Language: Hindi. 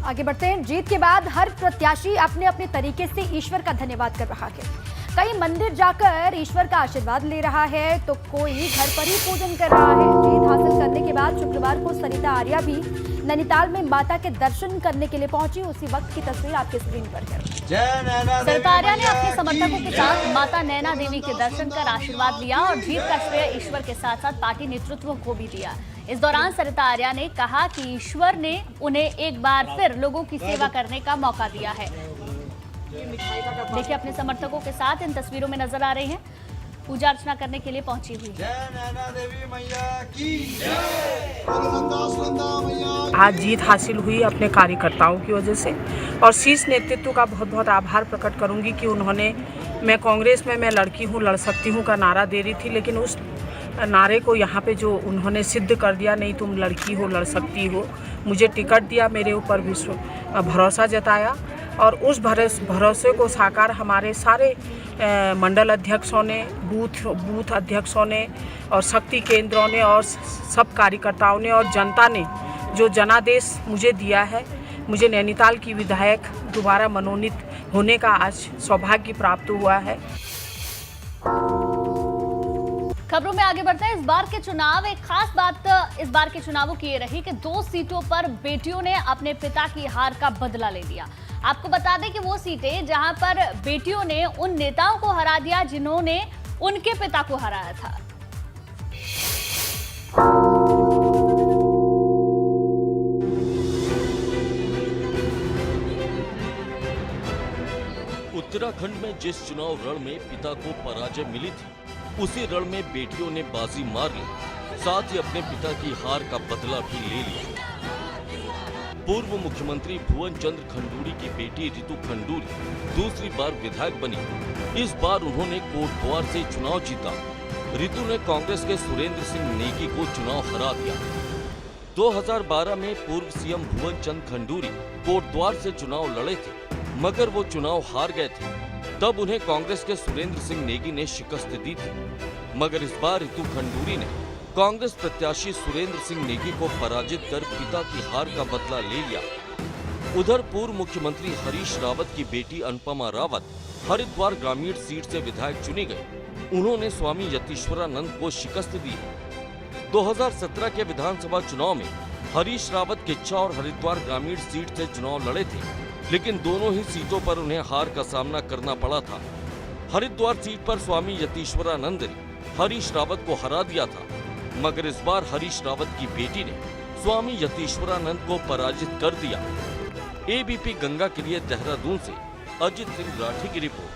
आगे बढ़ते हैं। जीत के बाद हर प्रत्याशी अपने अपने तरीके से ईश्वर का धन्यवाद कर रहा है। कई मंदिर जाकर ईश्वर का आशीर्वाद ले रहा है तो कोई घर पर ही पूजन कर रहा है। जीत हासिल करने के बाद शुक्रवार को सरिता आर्या भी नैनीताल में माता के दर्शन करने के लिए पहुंची। उसी वक्त की तस्वीर आपके स्क्रीन पर है। सरिता आर्या ने अपने समर्थकों के साथ माता नैना देवी के दर्शन कर आशीर्वाद लिया और जीत का श्रेय ईश्वर के साथ साथ पार्टी नेतृत्व को भी दिया। इस दौरान सरिता आर्या ने कहा कि ईश्वर ने उन्हें एक बार फिर लोगों की सेवा करने का मौका दिया है। देखिए अपने समर्थकों के साथ इन तस्वीरों में नजर आ रही हैं, पूजा अर्चना करने के लिए पहुंची हुई है। आज जीत हासिल हुई अपने कार्यकर्ताओं की वजह से और शीर्ष नेतृत्व का बहुत बहुत आभार प्रकट करूंगी कि उन्होंने, मैं कांग्रेस में मैं लड़की हूं, लड़ सकती हूं का नारा दे रही थी, लेकिन उस नारे को यहाँ पे जो उन्होंने सिद्ध कर दिया, नहीं तुम लड़की हो, लड़ सकती हो, मुझे टिकट दिया, मेरे ऊपर भरोसा जताया और उस भरोसे को साकार हमारे सारे मंडल अध्यक्षों ने, बूथ अध्यक्षों ने और शक्ति केंद्रों ने और सब कार्यकर्ताओं ने और जनता ने जो जनादेश मुझे दिया है। मुझे नैनीताल की विधायक दोबारा मनोनीत होने का आज सौभाग्य प्राप्त हुआ है। खबरों में आगे बढ़ते हैं। इस बार के चुनाव, एक खास बात इस बार के चुनावों की ये रही कि 2 सीटों पर बेटियों ने अपने पिता की हार का बदला ले लिया। आपको बता दें कि वो सीटें जहां पर बेटियों ने उन नेताओं को हरा दिया जिन्होंने उनके पिता को हराया था। उत्तराखंड में जिस चुनाव रण में पिता को पराजय मिली थी, उसी रण में बेटियों ने बाजी मार ली, साथ ही अपने पिता की हार का बदला भी ले लिया। पूर्व मुख्यमंत्री भुवन चंद्र खंडूरी की बेटी रितु खंडूरी दूसरी बार विधायक बनी। इस बार उन्होंने कोटद्वार से चुनाव जीता। रितु ने कांग्रेस के सुरेंद्र सिंह नेगी को चुनाव हरा दिया। 2012 में पूर्व सीएम भुवन चंद्र खंडूरी कोटद्वार से चुनाव लड़े थे, मगर वो चुनाव हार गए थे। तब उन्हें कांग्रेस के सुरेंद्र सिंह नेगी ने शिकस्त दी थी, मगर इस बार रितु खंडूरी ने कांग्रेस प्रत्याशी सुरेंद्र सिंह नेगी को पराजित कर पिता की हार का बदला ले लिया। उधर पूर्व मुख्यमंत्री हरीश रावत की बेटी अनुपमा रावत हरिद्वार ग्रामीण सीट से विधायक चुनी गई। उन्होंने स्वामी यतीश्वरानंद को शिकस्त दी। 2017 के विधानसभा चुनाव में हरीश रावत किच्छा और हरिद्वार ग्रामीण सीट से चुनाव लड़े थे, लेकिन दोनों ही सीटों पर उन्हें हार का सामना करना पड़ा था। हरिद्वार सीट पर स्वामी यतीश्वरानंद ने हरीश रावत को हरा दिया था, मगर इस बार हरीश रावत की बेटी ने स्वामी यतीश्वरानंद को पराजित कर दिया। एबीपी गंगा के लिए देहरादून से अजित सिंह राठी की रिपोर्ट।